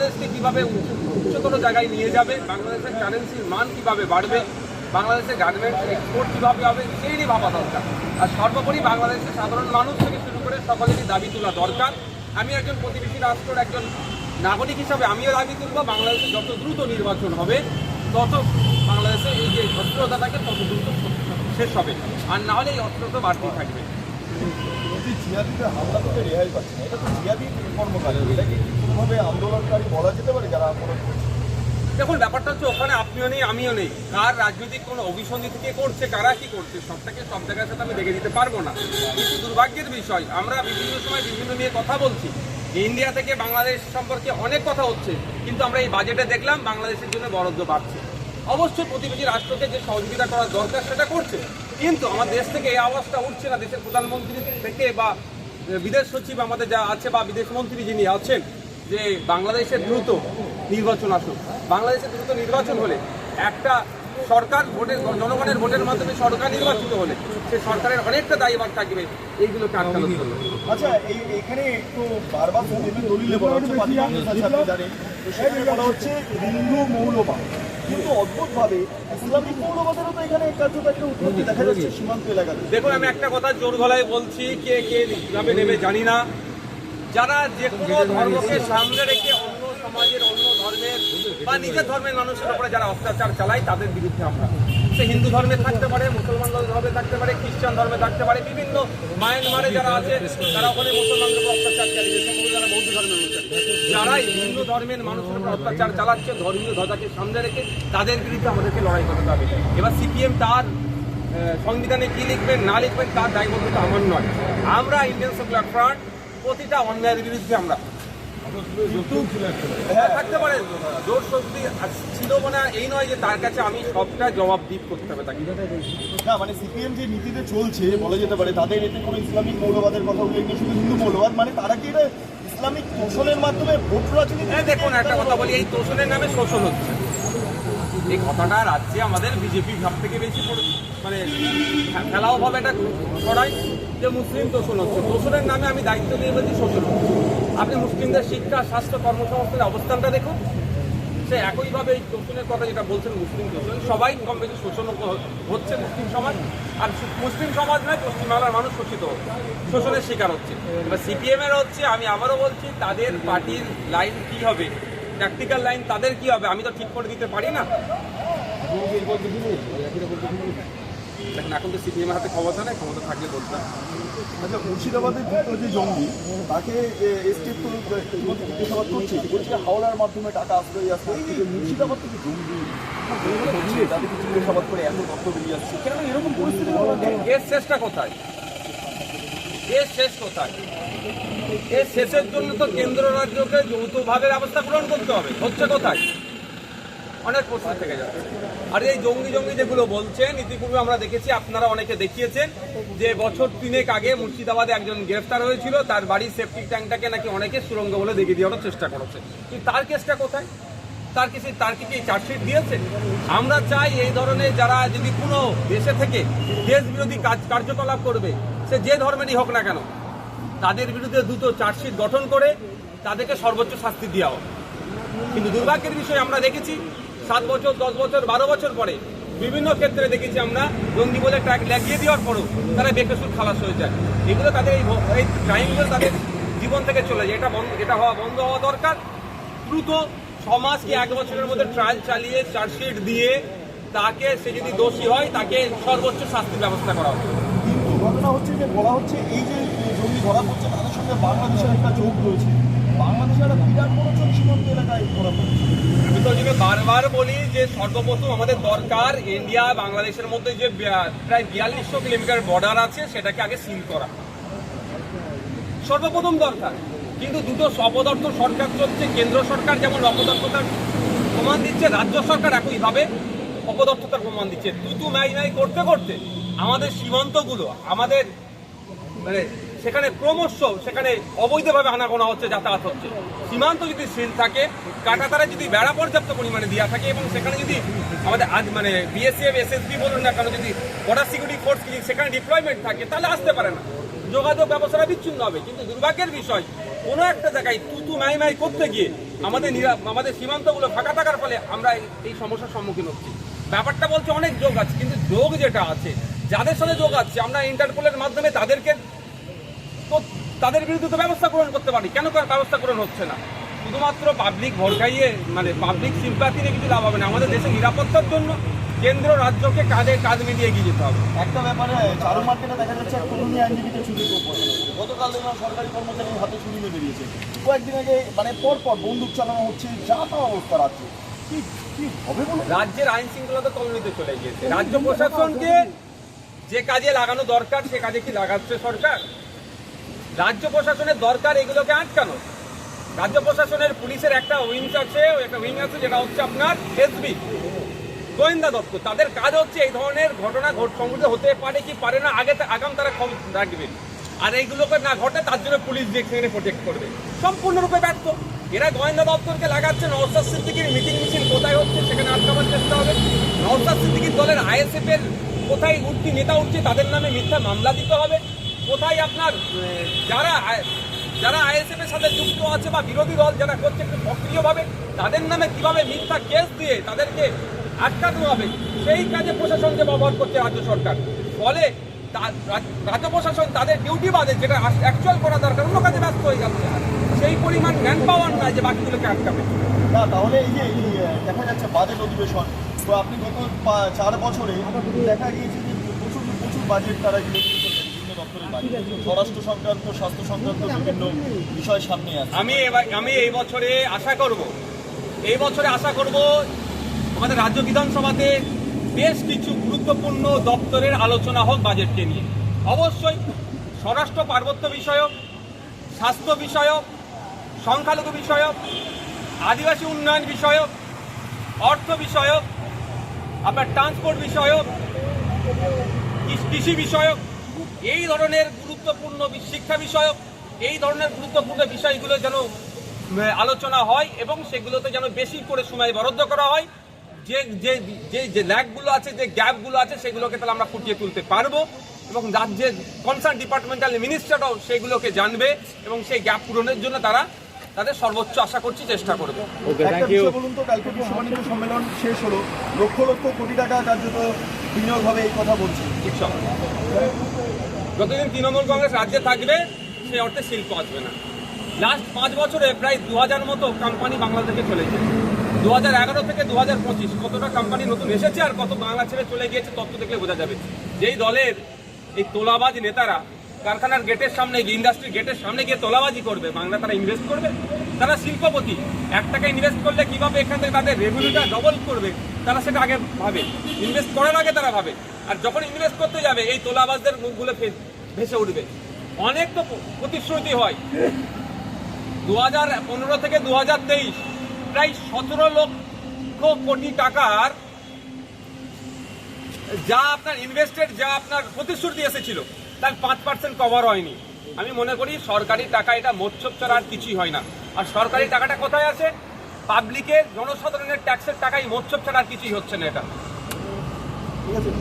বাংলাদেশকে কীভাবে উচ্চতর জায়গায় নিয়ে যাবে, বাংলাদেশের কারেন্সির মান কীভাবে বাড়বে, বাংলাদেশের গার্মেন্টস এক্সপোর্ট কীভাবে হবে, সেই নিয়ে ভাবা দরকার। আর সর্বোপরি বাংলাদেশের সাধারণ মানুষ থেকে শুরু করে সকলেরই দাবি তোলা দরকার। আমি একজন প্রতিবেশী রাষ্ট্রের একজন নাগরিক হিসাবে আমিও দাবি তুলব, বাংলাদেশে যত দ্রুত নির্বাচন হবে তত বাংলাদেশে এই যে অস্থিরতাটাকে তত দ্রুত শেষ হবে, আর না হলে এই অস্থিরতা বাড়তেই থাকবে। জিয়াদিদের হামলা থেকে রেহাই পাচ্ছে না, এটা তো জিয়াদি কর্মকারী, এটাকে কোনোভাবে আন্দোলনকারী বলা যেতে পারে যারা আন্দোলন করছে? দেখুন, ব্যাপারটা হচ্ছে ওখানে আপনিও নেই আমিও নেই, কার রাজনৈতিক কোনো অভিসন্ধি থেকে করছে, কারা কি করছে, সবটাকে সব জায়গার সাথে আমি দেখে দিতে পারবো না। কিন্তু দুর্ভাগ্যের বিষয়, আমরা বিভিন্ন সময় বিভিন্ন নিয়ে কথা বলছি, ইন্ডিয়া থেকে বাংলাদেশ সম্পর্কে অনেক কথা হচ্ছে, কিন্তু আমরা এই বাজেটে দেখলাম বাংলাদেশের জন্য বরাদ্দ বাড়ছে। অবশ্যই প্রতিবেশী রাষ্ট্রকে যে সহযোগিতা করার দরকার সেটা করছে, কিন্তু আমার দেশ থেকে এই আওয়াজটা উঠছে না, দেশের প্রধানমন্ত্রী থেকে বা বিদেশ সচিব আমাদের যা আছে বা বিদেশ মন্ত্রী যিনি আছেন, যে বাংলাদেশের দ্রুত নির্বাচন আসুক। বাংলাদেশে দ্রুত নির্বাচন হলে একটা সরকার ভোটের জনগণের ভোটের মাধ্যমে সরকার নির্বাচিত হলে সে সরকারের অনেকটা দায়ভার থাকবে এইগুলোকে আটকানোর জন্য। আচ্ছা, এখানে একটু বারবার দলিলে বলা হচ্ছে, সেখানে বলা হচ্ছে হিন্দু মৌলবাদ, কিন্তু অদ্ভুতভাবে ইসলামিক মৌলবাদেরও তো এখানে কার্যত একটা উৎপত্তি দেখা যাচ্ছে সীমান্ত এলাকাতে। দেখুন, আমি একটা কথা জোর গলায় বলছি, কে কে কিভাবে নেবে জানি না, যারা যে কোনো ধর্মকে সামনে রেখে অন্য সমাজের অন্য ধর্মের বা নিজের ধর্মের মানুষের উপরে যারা অত্যাচার চালায় তাদের বিরুদ্ধে আমরা, সে হিন্দু ধর্মে থাকতে পারে, মুসলমান ধর্মে থাকতে পারে, খ্রিস্টান ধর্মে থাকতে পারে, বিভিন্ন মায়ানমারে যারা আছে তারা ওখানে মুসলমানদের উপর অত্যাচার চালিয়ে, যারা বৌদ্ধ ধর্মের মানুষ, যারা হিন্দু ধর্মের মানুষের উপর অত্যাচার চালাচ্ছে ধর্মীয় ধ্বজাকে সামনে রেখে তাদের বিরুদ্ধে আমাদেরকে লড়াই করতে হবে। এবার সিপিএম তার সংবিধানে কি লিখবেন না লিখবেন তার দায়বদ্ধতা আমার নয়। আমরা ইন্ডিয়ান সেকুলার ফ্রন্ট প্রতিটা অন্যায়ের বিরুদ্ধে আমরা থাকতে পারে, জোর শক্তি ছিল মানে এই নয় যে তার কাছে আমি সবটা জবাবদিহি করতে হবে তাকে। না, মানে সিপিএম যে নীতিতে চলছে বলা যেতে পারে, তাদের এতে কোনো ইসলামিক মৌলবাদের কথা উল্লেখ নেই, শুধু হিন্দু মৌলবাদ, মানে তারা কি এটা ইসলামিক তোষণের মাধ্যমে ভোট রাজনীতি? দেখুন, একটা কথা বলি, এই তোষণের নামে শোষণ হচ্ছে, এই কথাটা রাজ্যে আমাদের বিজেপি সব থেকে বেশি মানে ফেলাও ভাবে এটা ছড়ায় যে মুসলিম তোষণ হচ্ছে। তোষণের নামে আমি দায়িত্ব নিয়ে বলছি শোষণ হচ্ছে। আপনি মুসলিমদের শিক্ষা, স্বাস্থ্য, কর্মসংস্থানের অবস্থানটা দেখুন, সে একইভাবে এই তোষণের কথা যেটা বলছেন মুসলিম তোষণ, সবাই কম বেশি শোষণ হচ্ছে মুসলিম সমাজ, আর মুসলিম সমাজ নয় পশ্চিমবাংলার মানুষ শোষিত শোষণের শিকার হচ্ছে। এবার সিপিএমের হচ্ছে, আমি আবারও বলছি, তাদের পার্টির লাইন কী হবে, ট্যাকটিক্যাল লাইন তাদের কি হবে আমি তো ঠিক করে দিতে পারি না। দেখুন, এখন তো সিপিএমের হাতে ক্ষমতা নেই, ক্ষমতা থাকলে বলতাম। আচ্ছা, মুর্শিদাবাদের দুটো যে জঙ্গি তাকে এসটিএফ জিজ্ঞাসাবাদ করছে, বলছে হাওড়ার মাধ্যমে টাকা আশ্রয় আসছে, এই মুর্শিদাবাদ থেকে জঙ্গি তাদেরকে জিজ্ঞাসাবাদ করে এত তথ্য বেরিয়ে আসছে, কেন এরকম পরিস্থিতি? এর শেষটা কোথায়, এর শেষ কোথায়? এর শেষের জন্য তো কেন্দ্র রাজ্যকে যৌথভাবে ব্যবস্থা গ্রহণ করতে হবে, হচ্ছে কোথায়? অনেক প্রশ্ন থেকে যাচ্ছে। আর এই জঙ্গি যেগুলো বলছেন, ইতিপূর্বে আমরা দেখেছি, আপনারা অনেকে দেখিয়েছেন যে বছর 3 আগে মুর্শিদাবাদে একজন গ্রেফতার হয়েছিল, তার বাড়ির সেফটিক ট্যাঙ্কটাকে নাকি অনেকে সুরঙ্গ বলে দেখিয়ে দেওয়ার চেষ্টা করেছে, কিন্তু তার কেসটা কোথায়? তার কি চার্জশিট দিয়েছে? আমরা চাই এই ধরনের যারা যদি কোনো দেশে থেকে দেশ বিরোধী কার্যকলাপ করবে, সে যে ধর্মেরই হোক না কেন, তাদের বিরুদ্ধে দ্রুত চার্জশিট গঠন করে তাদেরকে সর্বোচ্চ শাস্তি দেওয়া হবে। কিন্তু দুর্ভাগ্যের বিষয় আমরা দেখেছি 7 বছর, 10 বছর, 12 বছর পরে বিভিন্ন ক্ষেত্রে দেখেছি আমরা জঙ্গি বলে ট্র্যাক লাগিয়ে দেওয়ার পরও তারা বেকসুর খালাস হয়ে যায়। এগুলো তাদের এই ক্রাইমগুলো তাদের জীবন থেকে চলে যায়, এটা বন্ধ হওয়া দরকার। দ্রুত সমাজকে 1 বছরের মধ্যে ট্রায়াল চালিয়ে চার্জশিট দিয়ে তাকে, সে যদি দোষী হয় তাকে সর্বোচ্চ শাস্তির ব্যবস্থা করা হবে। কিন্তু ঘটনা হচ্ছে যে বলা হচ্ছে এই যে জঙ্গি ধরা পড়ছে তাদের সঙ্গে বাংলাদেশের একটা যোগ রয়েছে, বাংলাদেশের একটা বিরাট বড় সীমান্ত এলাকায় ধরা পড়ছে। আমি তো বারবার বলি যে সর্বপ্রথম আমাদের দরকার ইন্ডিয়া বাংলাদেশের মধ্যে যে প্রায় 4200 কিলোমিটার বর্ডার আছে সেটাকে আগে সিল করা সর্বপ্রথম দরকার। কিন্তু দুটো অপদার্থ সরকার চলছে, কেন্দ্র সরকার যেমন অপদার্থতার প্রমাণ দিচ্ছে, রাজ্য সরকার একইভাবে অপদার্থতার প্রমাণ দিচ্ছে। তুতু মাই করতে করতে আমাদের সীমান্তগুলো, আমাদের মানে সেখানে ক্রমশ সেখানে অবৈধভাবে আনাগোনা হচ্ছে, যাতায়াত হচ্ছে। সীমান্ত যদি সিল থাকে, কাঁটাতারে যদি বেড়া পর্যাপ্ত পরিমাণে দেওয়া থাকে এবং সেখানে যদি আমাদের মানে বিএসএফ, এসএসবি বলুন না কেন, যদি বর্ডার সিকিউরিটি ফোর্স সেখানে ডিপ্লয়মেন্ট থাকে, তাহলে আসতে পারে না, যোগাযোগ ব্যবস্থাটা বিচ্ছিন্ন হবে। কিন্তু দুর্ভাগ্যের বিষয় কোনো একটা জায়গায় তুতু মাই মাই করতে গিয়ে আমাদের সীমান্তগুলো ফাঁকা থাকার ফলে আমরা এই সমস্যার সম্মুখীন হচ্ছি। ব্যাপারটা বলছে অনেক যোগ আছে, কিন্তু যোগ যেটা আছে, যাদের সাথে যোগ আছে, আমরা ইন্টারপোলের মাধ্যমে তাদের বিরুদ্ধে তো ব্যবস্থা গ্রহণ করতে পারি, কেন ব্যবস্থা গ্রহণ হচ্ছে না? শুধুমাত্র পাবলিক ভরকাইয়ে পাবলিক সিম্পাথি নিয়ে কিছু লাভ হবে না। আমাদের দেশের নিরাপত্তার জন্য কেন্দ্র রাজ্যকে কাঁধে মিলিয়ে এগিয়ে যেতে হবে। একটা ব্যাপারে চারু মার্কেটে দেখা যাচ্ছে তরুণী আইনজীবীকে ছুটি গতকাল দেখলাম সরকারি কর্মচারীর হাতে ছুরি মেরে দিয়েছে। কয়েকদিন আগে পর বন্দুক চালানো হচ্ছে, যা তা অবস্থা রাখছে, কি হবে বলে? রাজ্যের আইন শৃঙ্খলা তো তলনিতে চলে গিয়েছে। রাজ্য প্রশাসনকে যে কাজে লাগানো দরকার সে কাজে কি লাগাচ্ছে সরকার? রাজ্য প্রশাসনের দরকার এগুলোকে আটকানো। রাজ্য প্রশাসনের পুলিশের একটা উইং আছে যেটা হচ্ছে আপনার এসবি গোয়েন্দা দপ্তর। তাদের কাজ হচ্ছে এই ধরনের ঘটনা সংঘটিত হতে পারে কি পারে না আগাম তারা খবর রাখবে, আর এইগুলোকে না ঘটে তার জন্য পুলিশ সেখানে প্রোটেক্ট করবে। সম্পূর্ণরূপে ব্যর্থ। এরা গোয়েন্দা দপ্তরকে লাগাচ্ছে নওশাদ সিদ্দিকীর মিটিং মিছিল কোথায় হচ্ছে সেখানে আটকাবার চেষ্টা হবে। নওশাদ সিদ্দিকীর দলের আইএসএফ এর কোথায় নেতা উঠছে তাদের নামে মিথ্যা মামলা দিতে হবে। কোথায় আপনার যারা আইএসএফ এর সাথে যুক্ত আছে বা বিরোধী দল যারা করছে একটু সক্রিয়ভাবে তাদের নামে কিভাবে মিথ্যা কেস দিয়ে তাদেরকে আটকানো হবে, সেই কাজে প্রশাসনকে ব্যবহার করছে রাজ্য সরকার। ফলে রাজ্য প্রশাসন তাদের ডিউটি বাদে যেটা অ্যাকচুয়াল করা দরকার অন্য কাজে ব্যস্ত হয়ে যাচ্ছে। সেই পরিমাণ ম্যান পাওয়ার নাই যে বাকিগুলোকে আটকাবে। না, তাহলে এই যে দেখা যাচ্ছে বাজেট অধিবেশন, তো আপনি গত 4 বছরে দেখা গিয়েছে যে প্রচুর বাজেট তারা বিভিন্ন দপ্তরের বাজেট, স্বরাষ্ট্র সংক্রান্ত, স্বাস্থ্য সংক্রান্ত বিভিন্ন বিষয় সামনে আছে। আমি এই বছরে আশা করব আমাদের রাজ্য বিধানসভাতে বেশ কিছু গুরুত্বপূর্ণ দপ্তরের আলোচনা হোক বাজেটকে নিয়ে। অবশ্যই স্বরাষ্ট্র পার্বত্য বিষয়ক, স্বাস্থ্য বিষয়ক, সংখ্যালঘু বিষয়ক, আদিবাসী উন্নয়ন বিষয়ক, অর্থ বিষয়ক, আপনার ট্রান্সপোর্ট বিষয়ক, কৃষি বিষয়ক, এই ধরনের গুরুত্বপূর্ণ শিক্ষা বিষয়ক, এই ধরনের গুরুত্বপূর্ণ বিষয়গুলো যেন আলোচনা হয় এবং সেগুলোতে যেন বেশি করে সময় বরাদ্দ করা হয়। যে ল্যাগগুলো আছে, যে গ্যাপগুলো আছে সেগুলোকে তাহলে আমরা ফুটিয়ে তুলতে পারবো এবং রাজ্যের কনসার্ন ডিপার্টমেন্টাল মিনিস্টাররাও সেগুলোকে জানবে এবং সেই গ্যাপ পূরণের জন্য তাদের সর্বোচ্চ আশা করছি চেষ্টা করবে। বলুন তো, কালকে বিশ্ব বাণিজ্য সম্মেলন শেষ হলো, লক্ষ লক্ষ কোটি টাকা কার্যত বিনিয়োগ হবে এই কথা বলছে। যতদিন তৃণমূল কংগ্রেস রাজ্যে থাকবে সেই অর্থে শিল্প আসবে না। লাস্ট 5 বছরে প্রায় 2000 মতো কোম্পানি বাংলাদেশে চলেছে। 2011 থেকে 2025 কতটা কোম্পানি নতুন এসেছে আর কত বাংলা ছেড়ে চলে গিয়েছে তথ্য দেখলে বোঝা যাবে। যেই দলের এই তোলাবাজ নেতারা কারখানার গেটের সামনে গিয়ে, ইন্ডাস্ট্রির গেটের সামনে গিয়ে তোলাবাজি করবে, বাংলা তারা ইনভেস্ট করবে? তারা শিল্পপতি, 1 টাকা ইনভেস্ট করলে কিভাবে এখান থেকে তাদের রেভিনিউটা ডবল করবে তারা সেটা আগে ভাবে, ইনভেস্ট করার আগে তারা ভাবে। আর যখন ইনভেস্ট করতে যাবে এই তোলাবাজদের মুখগুলো ভেসে উঠবে। অনেক তো প্রতিশ্রুতি হয়। 2015 থেকে 2023 প্রায় 17 লক্ষ কোটি টাকার যা আপনার ইনভেস্টেড, যা আপনার প্রতিশ্রুতি এসেছিল তার 5% কভার হয়নি। আমি মনে করি সরকারি টাকা এটা মোচ্ছব ছাড়া আর কিছুই হয় না। আর সরকারি টাকাটা কোথায় আছে? পাবলিকের, জনসাধারণের ট্যাক্সের টাকাই মোচ্ছব ছাড়া আর কিছুই হচ্ছে না। এটা ঠিক আছে।